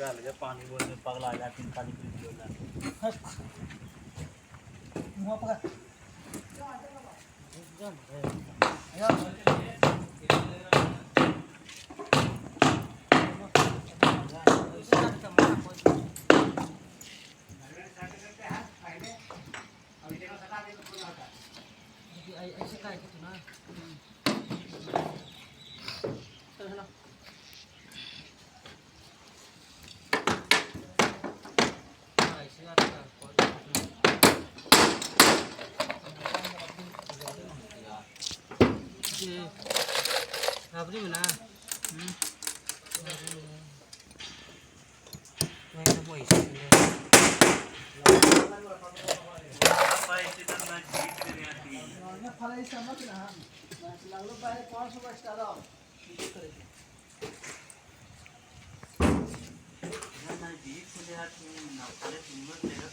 अलग पानी बोलने पगला जा तीन पानी पी बोला मुंह पकड़ ऐसे काय तू ना Rabri mana? May na boy. apa itu kan masjid kreatif ना फलाई समझ ना बस लगलो पहले 500 स्टार आओ ना masjid से हाथ में ना पहले तुम लोग तेरा